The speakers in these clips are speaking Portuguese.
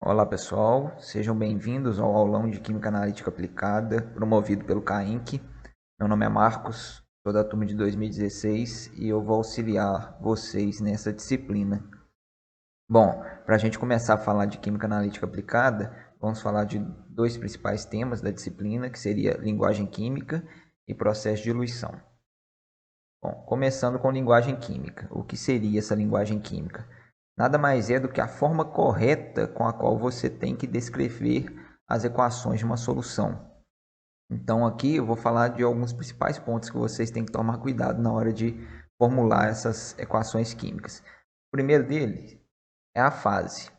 Olá pessoal, sejam bem-vindos ao aulão de Química Analítica Aplicada, promovido pelo CAINC. Meu nome é Marcos, sou da turma de 2016 e eu vou auxiliar vocês nessa disciplina. Bom, para a gente começar a falar de Química Analítica Aplicada, vamos falar de dois principais temas da disciplina, que seria linguagem química e processo de diluição. Bom, começando com linguagem química. O que seria essa linguagem química? Nada mais é do que a forma correta com a qual você tem que descrever as equações de uma solução. Então aqui eu vou falar de alguns principais pontos que vocês têm que tomar cuidado na hora de formular essas equações químicas. O primeiro deles é a fase.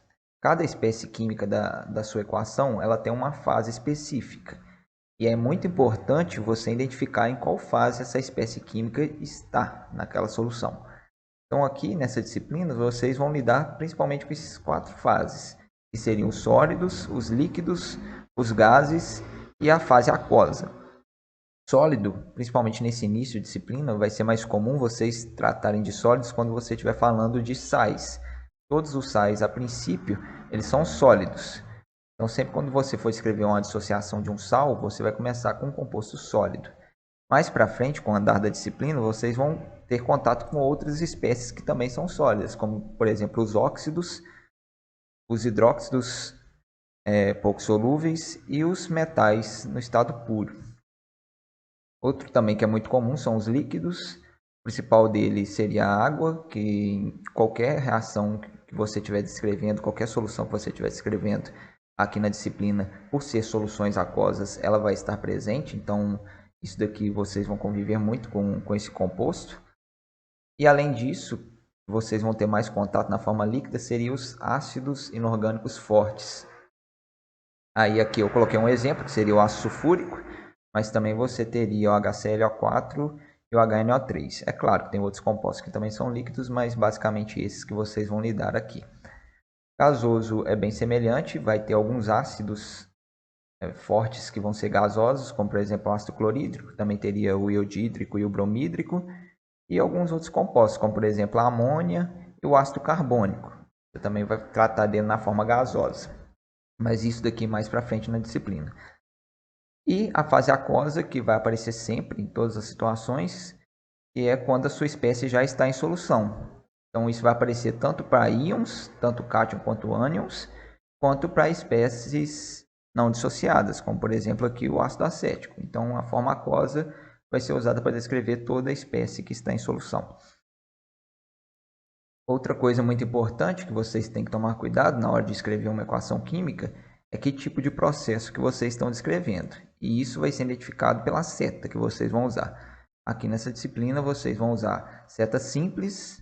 Cada espécie química da sua equação ela tem uma fase específica. E é muito importante você identificar em qual fase essa espécie química está naquela solução. Então aqui nessa disciplina vocês vão lidar principalmente com essas quatro fases, que seriam os sólidos, os líquidos, os gases e a fase aquosa. Sólido, principalmente nesse início de disciplina, vai ser mais comum vocês tratarem de sólidos quando você estiver falando de sais. Todos os sais, a princípio, eles são sólidos. Então, sempre quando você for escrever uma dissociação de um sal, você vai começar com um composto sólido. Mais para frente, com o andar da disciplina, vocês vão ter contato com outras espécies que também são sólidas, como, por exemplo, os óxidos, os hidróxidos pouco solúveis e os metais no estado puro. Outro também que é muito comum são os líquidos. O principal dele seria a água, que em qualquer reação que você estiver descrevendo, qualquer solução que você estiver descrevendo aqui na disciplina, por ser soluções aquosas, ela vai estar presente. Então, isso daqui vocês vão conviver muito com esse composto. E além disso, vocês vão ter mais contato na forma líquida, seriam os ácidos inorgânicos fortes. Aí aqui eu coloquei um exemplo, que seria o ácido sulfúrico, mas também você teria o HClO4 e o HNO3. É claro que tem outros compostos que também são líquidos, mas basicamente esses que vocês vão lidar aqui. Gasoso é bem semelhante, vai ter alguns ácidos fortes que vão ser gasosos, como por exemplo o ácido clorídrico, também teria o iodídrico e o bromídrico, e alguns outros compostos, como por exemplo a amônia e o ácido carbônico. Você também vai tratar dele na forma gasosa, mas isso daqui mais para frente na disciplina. E a fase aquosa, que vai aparecer sempre em todas as situações, que é quando a sua espécie já está em solução. Então isso vai aparecer tanto para íons, tanto cátion quanto ânions, quanto para espécies não dissociadas, como por exemplo aqui o ácido acético. Então a forma aquosa vai ser usada para descrever toda a espécie que está em solução. Outra coisa muito importante que vocês têm que tomar cuidado na hora de escrever uma equação química é que tipo de processo que vocês estão descrevendo. E isso vai ser identificado pela seta que vocês vão usar. Aqui nessa disciplina vocês vão usar seta simples,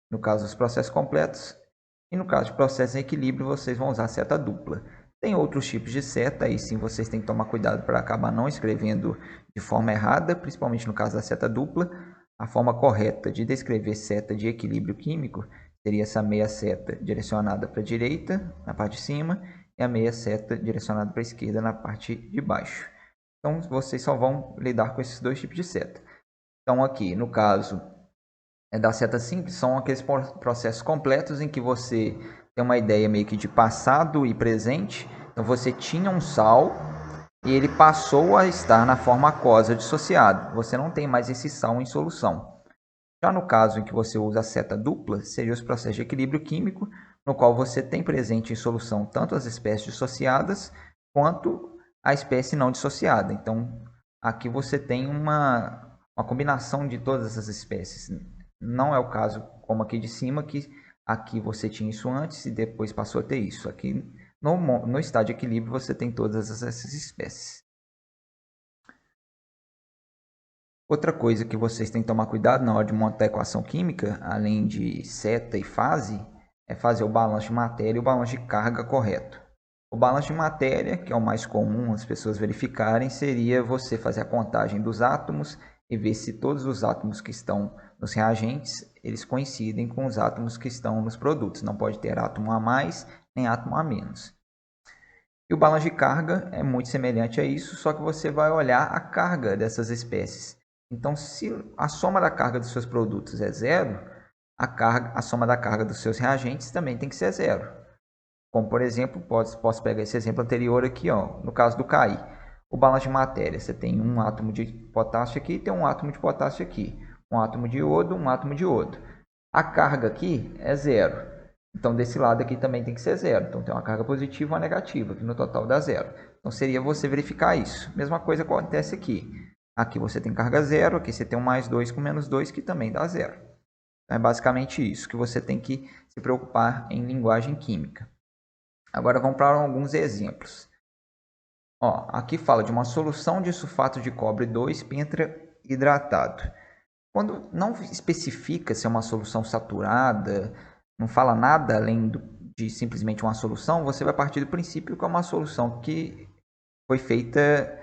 no caso dos processos completos, e no caso de processos em equilíbrio vocês vão usar seta dupla. Tem outros tipos de seta, aí sim vocês têm que tomar cuidado para acabar não escrevendo de forma errada, principalmente no caso da seta dupla. A forma correta de descrever seta de equilíbrio químico seria essa meia seta direcionada para a direita, na parte de cima, e a meia seta direcionada para a esquerda, na parte de baixo. Então, vocês só vão lidar com esses dois tipos de seta. Então, aqui, no caso da seta simples, são aqueles processos completos em que você tem uma ideia meio que de passado e presente. Então, você tinha um sal e ele passou a estar na forma aquosa dissociado. Você não tem mais esse sal em solução. Já no caso em que você usa a seta dupla, seria os processos de equilíbrio químico, no qual você tem presente em solução tanto as espécies dissociadas quanto a espécie não dissociada. Então, aqui você tem uma combinação de todas essas espécies. Não é o caso como aqui de cima, que aqui você tinha isso antes e depois passou a ter isso. Aqui no estado de equilíbrio você tem todas essas espécies. Outra coisa que vocês têm que tomar cuidado na hora de montar a equação química, além de seta e fase, é fazer o balanço de matéria e o balanço de carga correto. O balanço de matéria, que é o mais comum as pessoas verificarem, seria você fazer a contagem dos átomos e ver se todos os átomos que estão nos reagentes, eles coincidem com os átomos que estão nos produtos. Não pode ter átomo a mais nem átomo a menos. E o balanço de carga é muito semelhante a isso, só que você vai olhar a carga dessas espécies. Então, se a soma da carga dos seus produtos é zero, a soma da carga dos seus reagentes também tem que ser zero. Como, por exemplo, posso pegar esse exemplo anterior aqui, ó, no caso do Ki. O balanço de matéria, você tem um átomo de potássio aqui e tem um átomo de potássio aqui. Um átomo de iodo, um átomo de iodo. A carga aqui é zero. Então, desse lado aqui também tem que ser zero. Então, tem uma carga positiva e uma negativa, que no total dá zero. Então, seria você verificar isso. Mesma coisa acontece aqui. Aqui você tem carga zero, aqui você tem um mais 2 com menos 2, que também dá zero. Então, é basicamente isso que você tem que se preocupar em linguagem química. Agora, vamos para alguns exemplos. Ó, aqui fala de uma solução de sulfato de cobre 2 pentra-hidratado. Quando não especifica se é uma solução saturada, não fala nada além de simplesmente uma solução, você vai partir do princípio que é uma solução que foi feita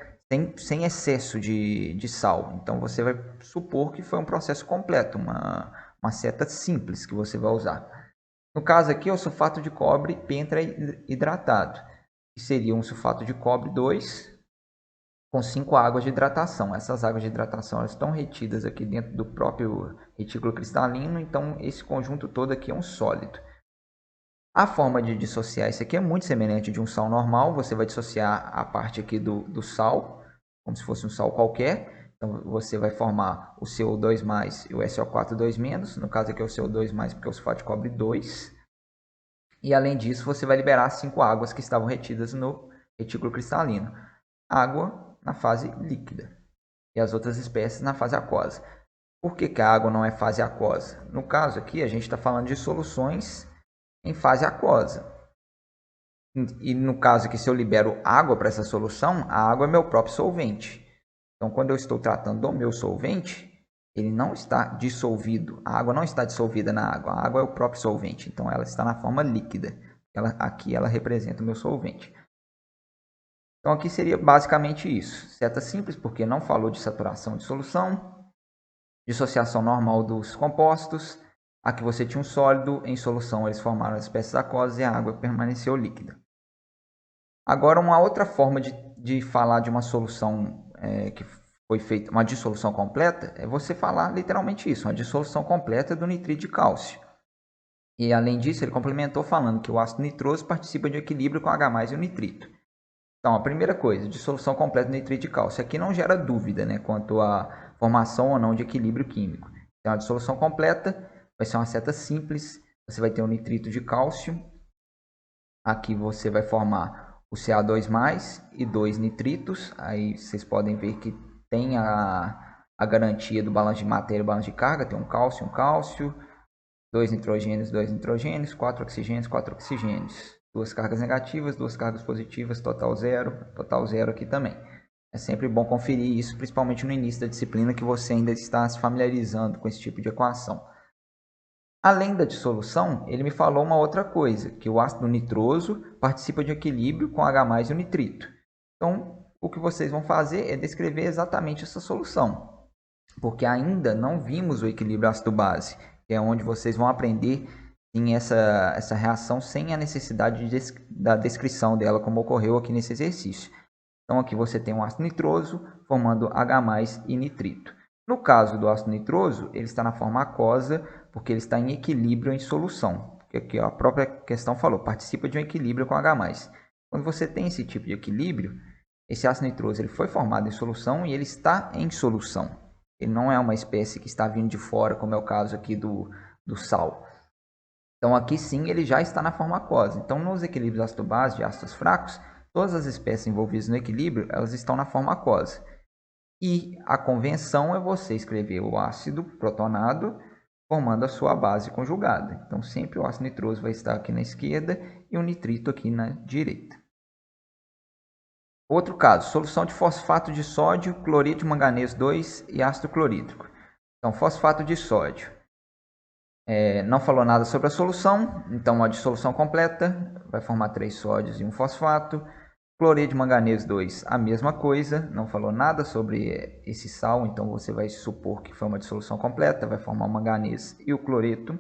sem excesso de sal. Então, você vai supor que foi um processo completo, uma seta simples que você vai usar. No caso aqui, é o sulfato de cobre pentra-hidratado, que seria um sulfato de cobre 2 com 5 águas de hidratação. Essas águas de hidratação elas estão retidas aqui dentro do próprio retículo cristalino, então esse conjunto todo aqui é um sólido. A forma de dissociar isso aqui é muito semelhante de um sal normal. Você vai dissociar a parte aqui do sal, como se fosse um sal qualquer. Então, você vai formar o CO2+, e o SO4 2-. No caso aqui é o CO2+, porque é o sulfato de cobre 2. E, além disso, você vai liberar 5 águas que estavam retidas no retículo cristalino. Água na fase líquida e as outras espécies na fase aquosa. Por que a água não é fase aquosa? No caso aqui, a gente está falando de soluções em fase aquosa. E no caso aqui, se eu libero água para essa solução, a água é meu próprio solvente. Então, quando eu estou tratando do meu solvente, ele não está dissolvido. A água não está dissolvida na água. A água é o próprio solvente. Então, ela está na forma líquida. Aqui ela representa o meu solvente. Então, aqui seria basicamente isso. Seta simples, porque não falou de saturação de solução. Dissociação normal dos compostos. Aqui você tinha um sólido, em solução eles formaram as espécies aquosas e a água permaneceu líquida. Agora, uma outra forma de falar de uma solução que foi feita, uma dissolução completa, é você falar literalmente isso, uma dissolução completa do nitrito de cálcio. E, além disso, ele complementou falando que o ácido nitroso participa de um equilíbrio com H+, e o nitrito. Então, a primeira coisa, dissolução completa do nitrito de cálcio. Aqui não gera dúvida, né, quanto à formação ou não de equilíbrio químico. Então, a dissolução completa vai ser uma seta simples. Você vai ter um nitrito de cálcio. Aqui você vai formar o Ca2+, e 2 nitritos. Aí vocês podem ver que tem a garantia do balanço de matéria e balanço de carga. Tem um cálcio, 2 nitrogênios, 4 oxigênios. 2 cargas negativas, 2 cargas positivas, total zero aqui também. É sempre bom conferir isso, principalmente no início da disciplina, que você ainda está se familiarizando com esse tipo de equação. Além da dissolução, ele me falou uma outra coisa, que o ácido nitroso participa de um equilíbrio com H+ e o nitrito. Então, o que vocês vão fazer é descrever exatamente essa solução, porque ainda não vimos o equilíbrio ácido-base, que é onde vocês vão aprender em essa reação sem a necessidade da descrição dela, como ocorreu aqui nesse exercício. Então, aqui você tem um ácido nitroso formando H+ e nitrito. No caso do ácido nitroso, ele está na forma aquosa, porque ele está em equilíbrio em solução. Porque aqui a própria questão falou, participa de um equilíbrio com H+. Quando você tem esse tipo de equilíbrio, esse ácido nitroso ele foi formado em solução e ele está em solução. Ele não é uma espécie que está vindo de fora, como é o caso aqui do sal. Então, aqui sim, ele já está na forma aquosa. Então, nos equilíbrios ácido-base de ácidos fracos, todas as espécies envolvidas no equilíbrio, elas estão na forma aquosa. E a convenção é você escrever o ácido protonado formando a sua base conjugada. Então, sempre o ácido nitroso vai estar aqui na esquerda e o nitrito aqui na direita. Outro caso, solução de fosfato de sódio, cloreto de manganês 2 e ácido clorídrico. Então, fosfato de sódio. Não falou nada sobre a solução, então a dissolução completa vai formar 3 sódios e um fosfato. Cloreto de manganês 2, a mesma coisa, não falou nada sobre esse sal, então você vai supor que foi uma dissolução completa, vai formar o manganês e o cloreto.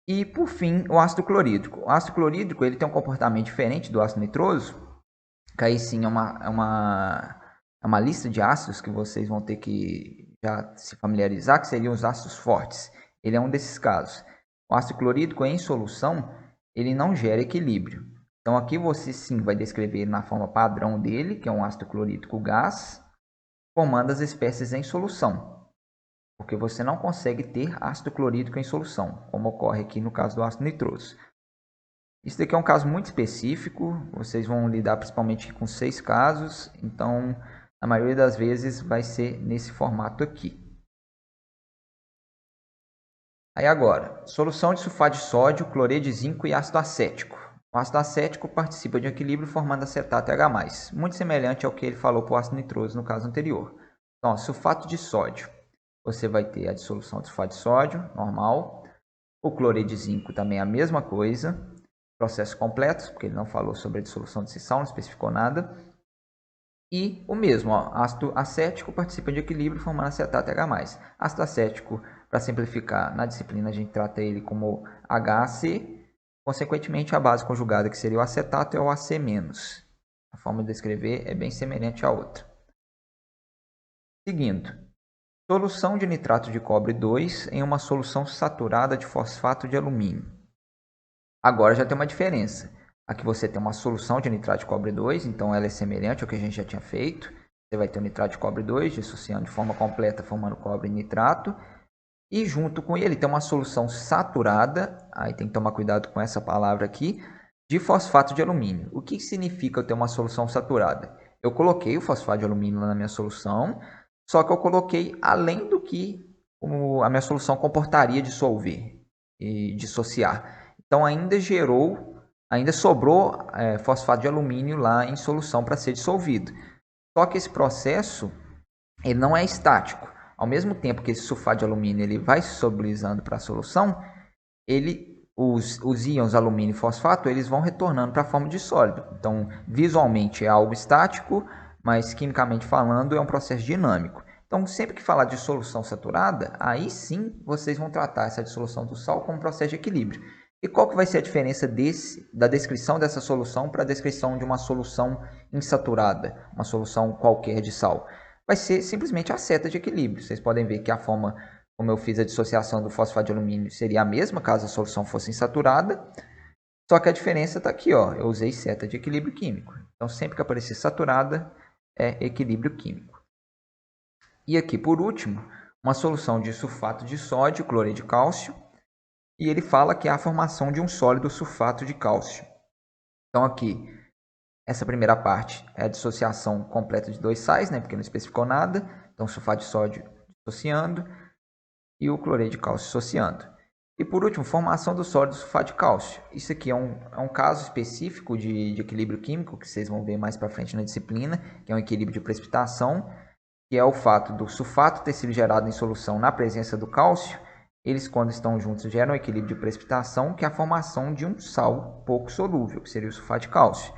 E, por fim, o ácido clorídrico. O ácido clorídrico ele tem um comportamento diferente do ácido nitroso, que aí sim é uma lista de ácidos que vocês vão ter que já se familiarizar, que seriam os ácidos fortes. Ele é um desses casos. O ácido clorídrico em solução, ele não gera equilíbrio. Então aqui você sim vai descrever na forma padrão dele, que é um ácido clorídrico gás, formando as espécies em solução, porque você não consegue ter ácido clorídrico em solução, como ocorre aqui no caso do ácido nitroso. Isso daqui é um caso muito específico, vocês vão lidar principalmente com 6 casos, então a maioria das vezes vai ser nesse formato aqui. Aí agora, solução de sulfato de sódio, cloreto de zinco e ácido acético. O ácido acético participa de um equilíbrio formando acetato e H+, muito semelhante ao que ele falou para o ácido nitroso no caso anterior. Então, sulfato de sódio, você vai ter a dissolução de sulfato de sódio, normal. O cloreto de zinco também é a mesma coisa, processo completo, porque ele não falou sobre a dissolução de sal, não especificou nada. E o mesmo, ó, ácido acético participa de equilíbrio formando acetato e H+. Ácido acético, para simplificar, na disciplina a gente trata ele como HAC, consequentemente a base conjugada que seria o acetato é o AC-. A forma de descrever é bem semelhante à outra. Seguindo, solução de nitrato de cobre 2 em uma solução saturada de fosfato de alumínio. Agora já tem uma diferença. Aqui você tem uma solução de nitrato de cobre 2, então ela é semelhante ao que a gente já tinha feito. Você vai ter o nitrato de cobre 2 dissociando de forma completa, formando cobre e nitrato. E junto com ele tem uma solução saturada, aí tem que tomar cuidado com essa palavra aqui, de fosfato de alumínio. O que significa eu ter uma solução saturada? Eu coloquei o fosfato de alumínio na minha solução, só que eu coloquei além do que a minha solução comportaria dissolver e dissociar. Então ainda sobrou fosfato de alumínio lá em solução para ser dissolvido. Só que esse processo ele não é estático. Ao mesmo tempo que esse sulfato de alumínio ele vai se solubilizando para a solução, os íons alumínio e fosfato eles vão retornando para a forma de sólido. Então, visualmente é algo estático, mas quimicamente falando é um processo dinâmico. Então, sempre que falar de solução saturada, aí sim vocês vão tratar essa dissolução do sal como processo de equilíbrio. E qual que vai ser a diferença da descrição dessa solução para a descrição de uma solução insaturada, uma solução qualquer de sal? Vai ser simplesmente a seta de equilíbrio. Vocês podem ver que a forma como eu fiz a dissociação do fosfato de alumínio seria a mesma caso a solução fosse insaturada, só que a diferença está aqui, ó, eu usei seta de equilíbrio químico. Então, sempre que aparecer saturada, é equilíbrio químico. E aqui, por último, uma solução de sulfato de sódio, cloreto de cálcio, e ele fala que é a formação de um sólido sulfato de cálcio. Então, aqui, essa primeira parte é a dissociação completa de dois sais, né, porque não especificou nada. Então, sulfato de sódio dissociando e o cloreto de cálcio dissociando. E por último, formação do sólido sulfato de cálcio. Isso aqui é um caso específico de equilíbrio químico, que vocês vão ver mais para frente na disciplina, que é um equilíbrio de precipitação, que é o fato do sulfato ter sido gerado em solução na presença do cálcio. Eles, quando estão juntos, geram um equilíbrio de precipitação, que é a formação de um sal pouco solúvel, que seria o sulfato de cálcio.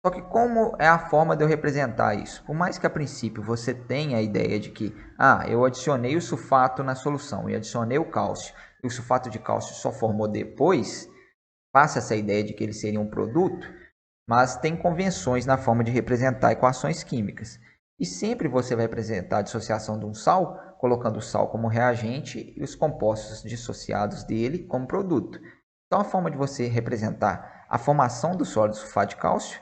Só que como é a forma de eu representar isso? Por mais que a princípio você tenha a ideia de que eu adicionei o sulfato na solução e adicionei o cálcio, e o sulfato de cálcio só formou depois, passa essa ideia de que ele seria um produto, mas tem convenções na forma de representar equações químicas. E sempre você vai representar a dissociação de um sal, colocando o sal como reagente e os compostos dissociados dele como produto. Então a forma de você representar a formação do sólido sulfato de cálcio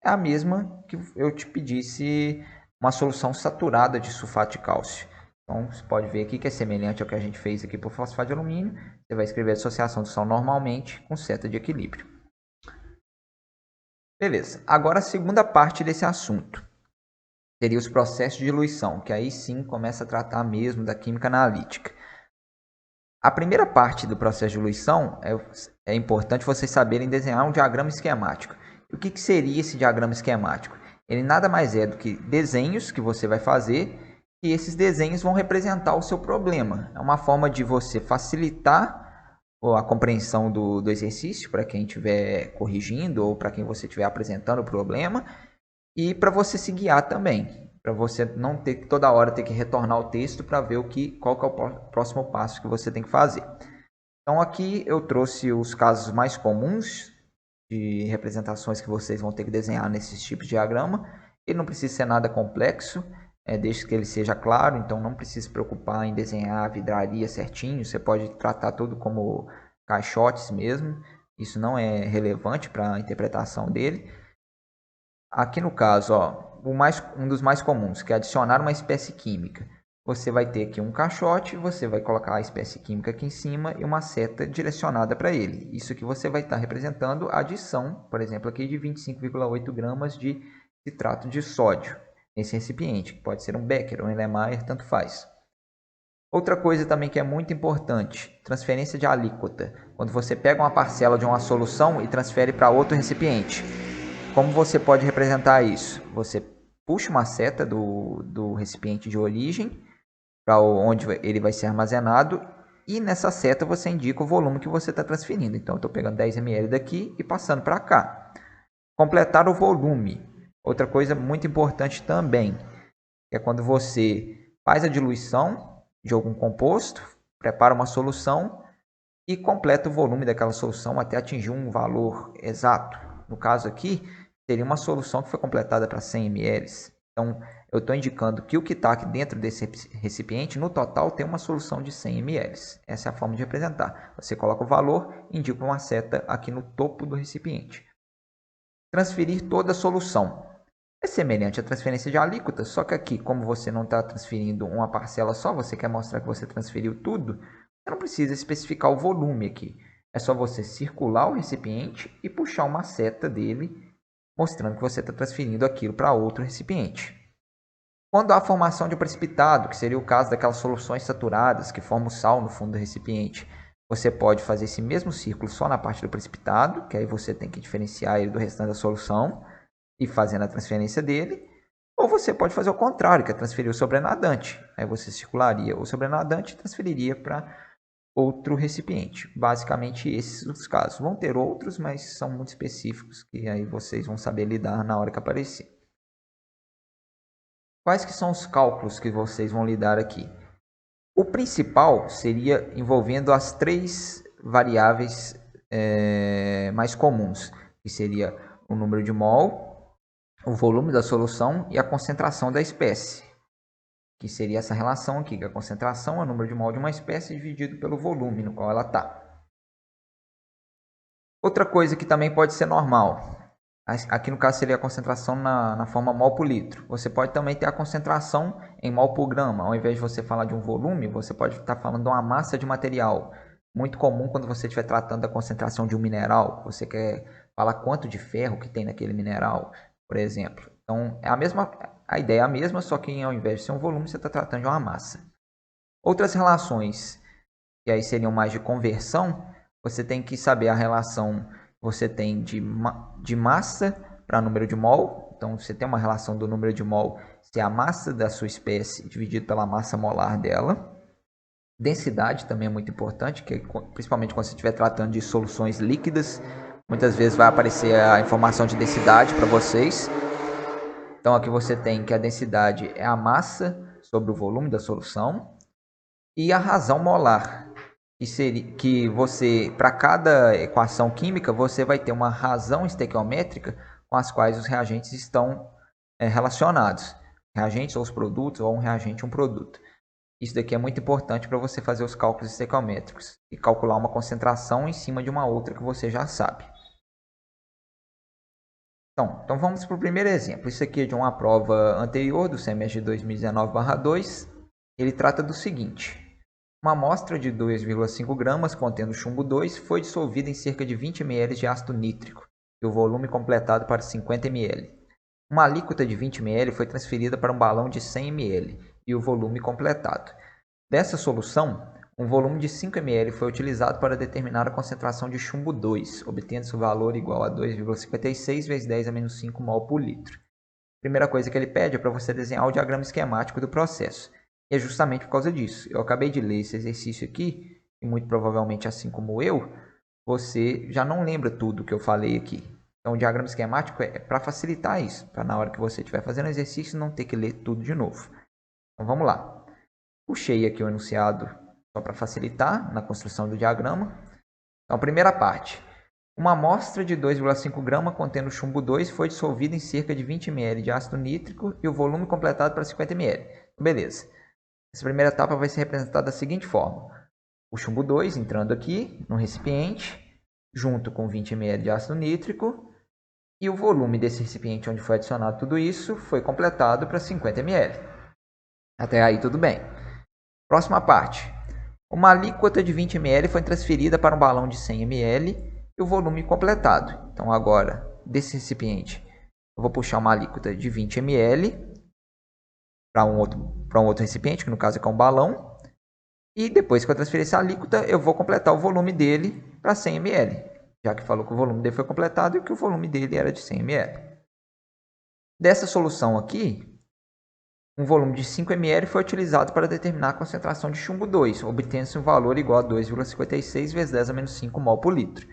é a mesma que eu te pedisse uma solução saturada de sulfato de cálcio. Então, você pode ver aqui que é semelhante ao que a gente fez aqui para o fosfato de alumínio. Você vai escrever a dissociação do sal normalmente com seta de equilíbrio. Beleza. Agora a segunda parte desse assunto seria os processos de diluição, que aí sim começa a tratar mesmo da química analítica. A primeira parte do processo de diluição é importante vocês saberem desenhar um diagrama esquemático. O que seria esse diagrama esquemático? Ele nada mais é do que desenhos que você vai fazer e esses desenhos vão representar o seu problema. É uma forma de você facilitar a compreensão do exercício para quem estiver corrigindo ou para quem você estiver apresentando o problema e para você se guiar também, para você não ter que toda hora ter que retornar o texto para ver qual que é o próximo passo que você tem que fazer. Então aqui eu trouxe os casos mais comuns de representações que vocês vão ter que desenhar nesses tipos de diagrama. Ele não precisa ser nada complexo, desde que ele seja claro, então não precisa se preocupar em desenhar a vidraria certinho, você pode tratar tudo como caixotes mesmo, isso não é relevante para a interpretação dele. Aqui no caso, ó, um dos mais comuns, que é adicionar uma espécie química. Você vai ter aqui um caixote, você vai colocar a espécie química aqui em cima e uma seta direcionada para ele. Isso aqui você vai estar representando a adição, por exemplo, aqui de 25,8 gramas de citrato de sódio nesse recipiente, que pode ser um Becker ou um Erlenmeyer, tanto faz. Outra coisa também que é muito importante, transferência de alíquota. Quando você pega uma parcela de uma solução e transfere para outro recipiente. Como você pode representar isso? Você puxa uma seta do recipiente de origem para onde ele vai ser armazenado e nessa seta você indica o volume que você está transferindo. Então, eu estou pegando 10 ml daqui e passando para cá. Completar o volume. Outra coisa muito importante também, é quando você faz a diluição de algum composto, prepara uma solução e completa o volume daquela solução até atingir um valor exato. No caso aqui, seria uma solução que foi completada para 100 ml. Então, eu estou indicando que o que está aqui dentro desse recipiente, no total, tem uma solução de 100 ml. Essa é a forma de representar. Você coloca o valor e indica uma seta aqui no topo do recipiente. Transferir toda a solução. É semelhante à transferência de alíquota, só que aqui, como você não está transferindo uma parcela só, você quer mostrar que você transferiu tudo, você não precisa especificar o volume aqui. É só você circular o recipiente e puxar uma seta dele, mostrando que você está transferindo aquilo para outro recipiente. Quando há formação de precipitado, que seria o caso daquelas soluções saturadas que formam sal no fundo do recipiente, você pode fazer esse mesmo círculo só na parte do precipitado, que aí você tem que diferenciar ele do restante da solução e fazendo a transferência dele. Ou você pode fazer o contrário, que é transferir o sobrenadante. Aí você circularia o sobrenadante e transferiria para outro recipiente. Basicamente esses os casos. Vão ter outros, mas são muito específicos que aí vocês vão saber lidar na hora que aparecer. Quais que são os cálculos que vocês vão lidar aqui? O principal seria envolvendo as três variáveis mais comuns, que seria o número de mol, o volume da solução e a concentração da espécie, que seria essa relação aqui, que a concentração é o número de mol de uma espécie dividido pelo volume no qual ela está. Outra coisa que também pode ser normal, aqui no caso seria a concentração na forma mol por litro. Você pode também ter a concentração em mol por grama. Ao invés de você falar de um volume, você pode estar falando de uma massa de material. Muito comum quando você estiver tratando da concentração de um mineral. Você quer falar quanto de ferro que tem naquele mineral, por exemplo. Então, a ideia é a mesma, só que ao invés de ser um volume, você está tratando de uma massa. Outras relações, que aí seriam mais de conversão, você tem que saber a relação você tem de massa para número de mol. Então, você tem uma relação do número de mol ser a massa da sua espécie dividido pela massa molar dela. Densidade também é muito importante, que principalmente quando você estiver tratando de soluções líquidas, muitas vezes vai aparecer a informação de densidade para vocês. Então, aqui você tem que a densidade é a massa sobre o volume da solução e a razão molar. Que você, para cada equação química, você vai ter uma razão estequiométrica com as quais os reagentes estão relacionados. Reagentes ou os produtos, ou um reagente e um produto. Isso daqui é muito importante para você fazer os cálculos estequiométricos e calcular uma concentração em cima de uma outra que você já sabe. Então vamos para o primeiro exemplo. Isso aqui é de uma prova anterior do semestre de 2019/2. Ele trata do seguinte. Uma amostra de 2,5 gramas contendo chumbo 2 foi dissolvida em cerca de 20 ml de ácido nítrico e o volume completado para 50 ml. Uma alíquota de 20 ml foi transferida para um balão de 100 ml e o volume completado. Dessa solução, um volume de 5 ml foi utilizado para determinar a concentração de chumbo 2, obtendo-se o valor igual a 2,56 vezes 10 a menos 5 mol por litro. A primeira coisa que ele pede é para você desenhar o diagrama esquemático do processo. E é justamente por causa disso. Eu acabei de ler esse exercício aqui, e muito provavelmente, assim como eu, você já não lembra tudo que eu falei aqui. Então, o diagrama esquemático é para facilitar isso, para na hora que você estiver fazendo o exercício não ter que ler tudo de novo. Então, vamos lá. Puxei aqui o enunciado só para facilitar na construção do diagrama. Então, primeira parte. Uma amostra de 2,5 gramas contendo chumbo 2 foi dissolvida em cerca de 20 ml de ácido nítrico e o volume completado para 50 ml. Beleza. Essa primeira etapa vai ser representada da seguinte forma. O chumbo 2 entrando aqui no recipiente, junto com 20 ml de ácido nítrico, e o volume desse recipiente onde foi adicionado tudo isso foi completado para 50 ml. Até aí tudo bem. Próxima parte. Uma alíquota de 20 ml foi transferida para um balão de 100 ml e o volume completado. Então agora, desse recipiente, eu vou puxar uma alíquota de 20 ml para um outro recipiente, que no caso é um balão. E depois que eu transferir essa alíquota, eu vou completar o volume dele para 100 ml, já que falou que o volume dele foi completado e que o volume dele era de 100 ml. Dessa solução aqui, um volume de 5 ml foi utilizado para determinar a concentração de chumbo 2, obtendo-se um valor igual a 2,56 vezes 10 a menos 5 mol por litro.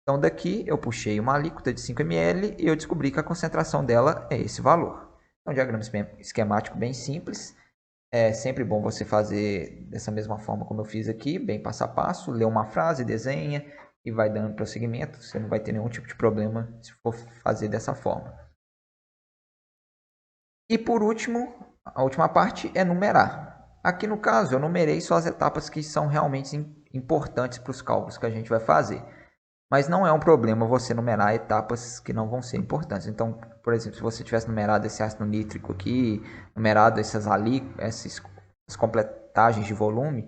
Então daqui eu puxei uma alíquota de 5 ml e eu descobri que a concentração dela é esse valor. É um diagrama esquemático bem simples. É sempre bom você fazer dessa mesma forma como eu fiz aqui, bem passo a passo, lê uma frase, desenha e vai dando prosseguimento. Você não vai ter nenhum tipo de problema se for fazer dessa forma. E por último, a última parte é numerar. Aqui no caso eu numerei só as etapas que são realmente importantes para os cálculos que a gente vai fazer. Mas não é um problema você numerar etapas que não vão ser importantes. Então, por exemplo, se você tivesse numerado esse ácido nítrico aqui, numerado essas completagens de volume,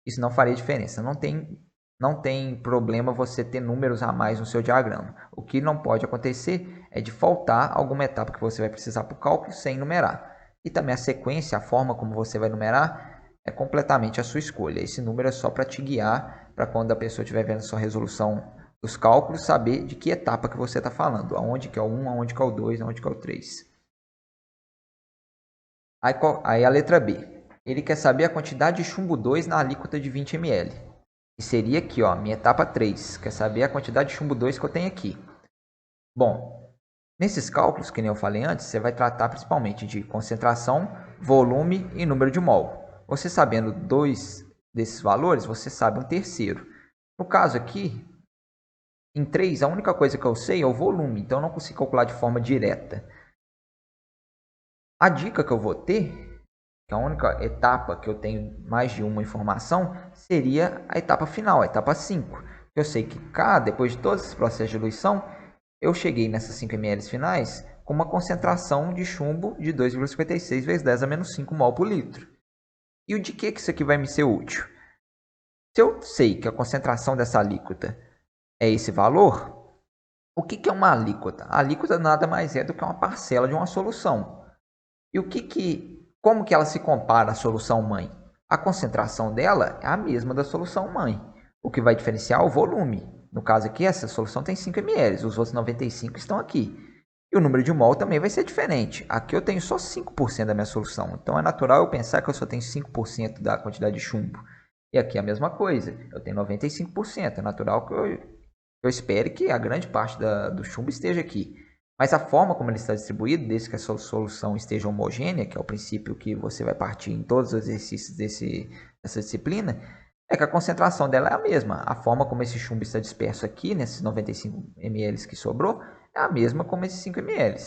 isso não faria diferença. Não tem problema você ter números a mais no seu diagrama. O que não pode acontecer é de faltar alguma etapa que você vai precisar para o cálculo sem numerar. E também a sequência, a forma como você vai numerar, é completamente a sua escolha. Esse número é só para te guiar, para quando a pessoa estiver vendo sua resolução dos cálculos, saber de que etapa que você está falando, aonde que é o 1, aonde que é o 2, aonde que é o 3. Aí a letra B, ele quer saber a quantidade de chumbo 2 na alíquota de 20 ml. E seria aqui, ó, minha etapa 3, quer saber a quantidade de chumbo 2 que eu tenho aqui. Bom, nesses cálculos, que nem eu falei antes, você vai tratar principalmente de concentração, volume e número de mol. Você sabendo dois desses valores, você sabe um terceiro. No caso aqui, em 3, a única coisa que eu sei é o volume, então eu não consigo calcular de forma direta. A dica que eu vou ter, que a única etapa que eu tenho mais de uma informação, seria a etapa final, a etapa 5. Eu sei que depois de todos esses processos de diluição, eu cheguei nessas 5 ml finais com uma concentração de chumbo de 2,56 vezes 10 a menos 5 mol por litro. E o de que isso aqui vai me ser útil? Se eu sei que a concentração dessa alíquota é esse valor, o que é uma alíquota? A alíquota nada mais é do que uma parcela de uma solução. E como que ela se compara à solução mãe? A concentração dela é a mesma da solução mãe. O que vai diferenciar é o volume. No caso aqui, essa solução tem 5 ml, os outros 95 estão aqui. E o número de mol também vai ser diferente. Aqui eu tenho só 5% da minha solução. Então é natural eu pensar que eu só tenho 5% da quantidade de chumbo. E aqui é a mesma coisa. Eu tenho 95%. É natural que eu espere que a grande parte do chumbo esteja aqui. Mas a forma como ele está distribuído, desde que a sua solução esteja homogênea, que é o princípio que você vai partir em todos os exercícios dessa disciplina, é que a concentração dela é a mesma. A forma como esse chumbo está disperso aqui, nesses 95 ml que sobrou, é a mesma como esses 5 ml.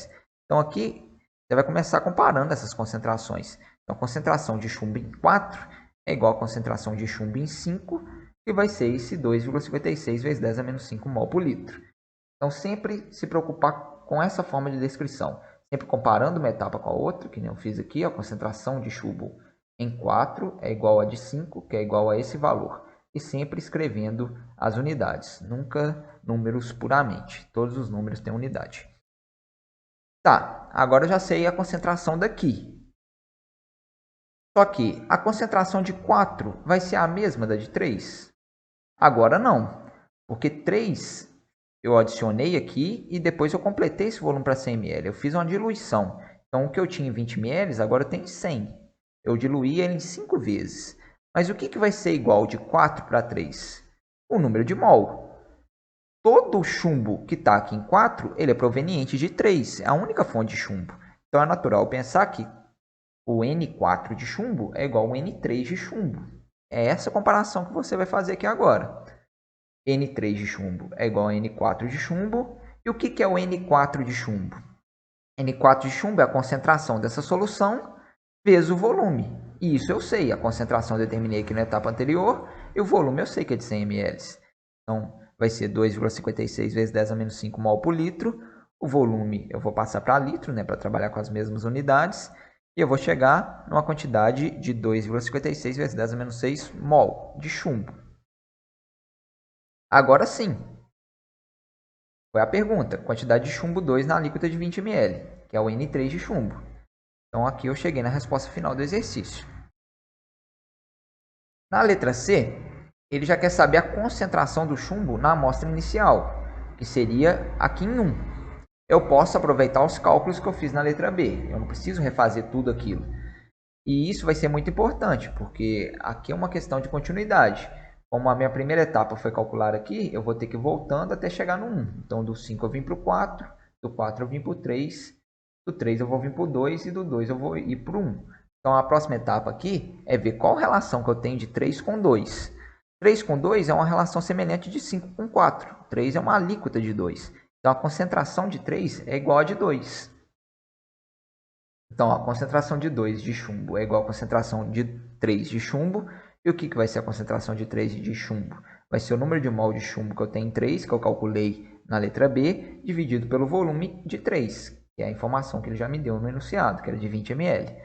Então aqui você vai começar comparando essas concentrações. Então a concentração de chumbo em 4 é igual a concentração de chumbo em 5, que vai ser esse 2,56 vezes 10 a menos 5 mol por litro. Então sempre se preocupar com essa forma de descrição. Sempre comparando uma etapa com a outra, que nem eu fiz aqui, a concentração de chumbo em 4 é igual a de 5, que é igual a esse valor. E sempre escrevendo as unidades, nunca números puramente. Todos os números têm unidade. Tá, agora eu já sei a concentração daqui. Só que a concentração de 4 vai ser a mesma da de 3? Agora não, porque 3 eu adicionei aqui e depois eu completei esse volume para 100 ml. Eu fiz uma diluição. Então, o que eu tinha em 20 ml, agora eu tenho 100. Eu diluí ele em 5 vezes. Mas o que vai ser igual de 4 para 3? O número de mol. Todo o chumbo que está aqui em 4, ele é proveniente de 3. É a única fonte de chumbo. Então, é natural pensar que o N4 de chumbo é igual ao N3 de chumbo. É essa comparação que você vai fazer aqui agora. N3 de chumbo é igual a N4 de chumbo. E o que é o N4 de chumbo? N4 de chumbo é a concentração dessa solução vezes o volume. E isso eu sei. A concentração eu determinei aqui na etapa anterior. E o volume eu sei que é de 100 ml. Então, vai ser 2,56 vezes 10 a menos 5 mol por litro. O volume eu vou passar para litro, né, para trabalhar com as mesmas unidades. E eu vou chegar numa quantidade de 2,56 vezes 10 a menos 6 mol de chumbo. Agora sim, foi a pergunta. Quantidade de chumbo 2 na alíquota de 20 ml, que é o N3 de chumbo. Então aqui eu cheguei na resposta final do exercício. Na letra C, ele já quer saber a concentração do chumbo na amostra inicial, que seria aqui em 1. Eu posso aproveitar os cálculos que eu fiz na letra B. Eu não preciso refazer tudo aquilo. E isso vai ser muito importante, porque aqui é uma questão de continuidade. Como a minha primeira etapa foi calcular aqui, eu vou ter que ir voltando até chegar no 1. Então, do 5 eu vim para o 4, do 4 eu vim para o 3, do 3 eu vou vir para o 2 e do 2 eu vou ir para o 1. Então, a próxima etapa aqui é ver qual relação que eu tenho de 3 com 2. 3 com 2 é uma relação semelhante de 5 com 4. 3 é uma alíquota de 2. Então, a concentração de 3 é igual a de 2. Então, a concentração de 2 de chumbo é igual a concentração de 3 de chumbo. E o que vai ser a concentração de 3 de chumbo? Vai ser o número de mol de chumbo que eu tenho em 3, que eu calculei na letra B, dividido pelo volume de 3, que é a informação que ele já me deu no enunciado, que era de 20 ml.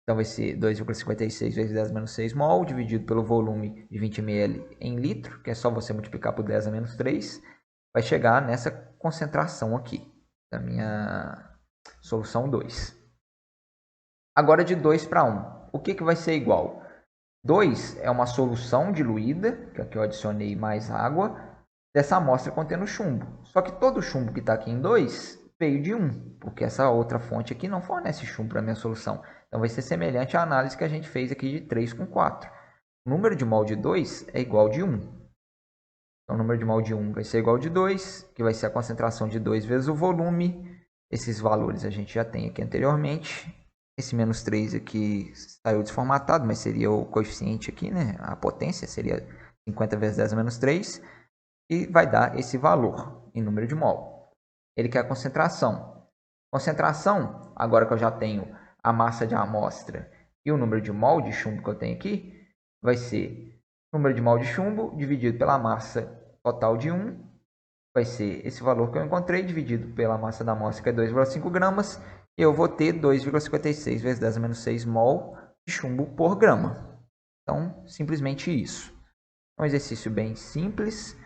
Então, vai ser 2,56 vezes 10 a menos 6 mol, dividido pelo volume de 20 ml em litro, que é só você multiplicar por 10 a menos 3, vai chegar nessa concentração aqui, da minha solução 2. Agora de 2 para 1, o que vai ser igual? 2 é uma solução diluída, que aqui eu adicionei mais água, dessa amostra contendo chumbo. Só que todo o chumbo que está aqui em 2 veio de 1, porque essa outra fonte aqui não fornece chumbo para a minha solução. Então vai ser semelhante à análise que a gente fez aqui de 3 com 4. O número de mol de 2 é igual de 1. Então o número de mol de 1 vai ser igual de 2, que vai ser a concentração de 2 vezes o volume. Esses valores a gente já tem aqui anteriormente. Esse menos 3 aqui saiu desformatado, mas seria o coeficiente aqui, né? A potência seria 50 vezes 10 a menos 3. E vai dar esse valor em número de mol. Ele quer a concentração. Concentração, agora que eu já tenho a massa de amostra e o número de mol de chumbo que eu tenho aqui, vai ser o número de mol de chumbo dividido pela massa total de 1. Vai ser esse valor que eu encontrei dividido pela massa da amostra, que é 2,5 gramas. Eu vou ter 2,56 vezes 10 a menos 6 mol de chumbo por grama. Então, simplesmente isso. É um exercício bem simples.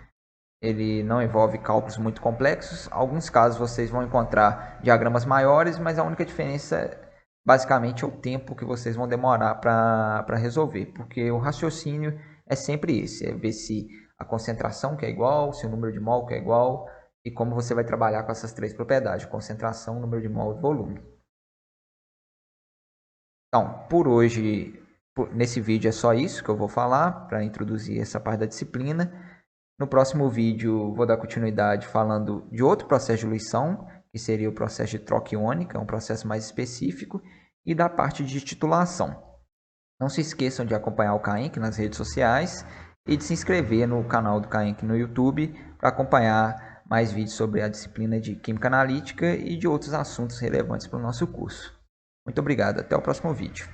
Ele não envolve cálculos muito complexos. Em alguns casos vocês vão encontrar diagramas maiores, mas a única diferença basicamente é o tempo que vocês vão demorar para resolver. Porque o raciocínio é sempre esse. É ver se a concentração que é igual, se o número de mol que é igual, e como você vai trabalhar com essas três propriedades, concentração, número de mol e volume. Então, por hoje, nesse vídeo é só isso que eu vou falar para introduzir essa parte da disciplina. No próximo vídeo, vou dar continuidade falando de outro processo de diluição, que seria o processo de troca iônica, um processo mais específico, e da parte de titulação. Não se esqueçam de acompanhar o CAENC nas redes sociais e de se inscrever no canal do CAENC no YouTube para acompanhar mais vídeos sobre a disciplina de Química Analítica e de outros assuntos relevantes para o nosso curso. Muito obrigado, até o próximo vídeo.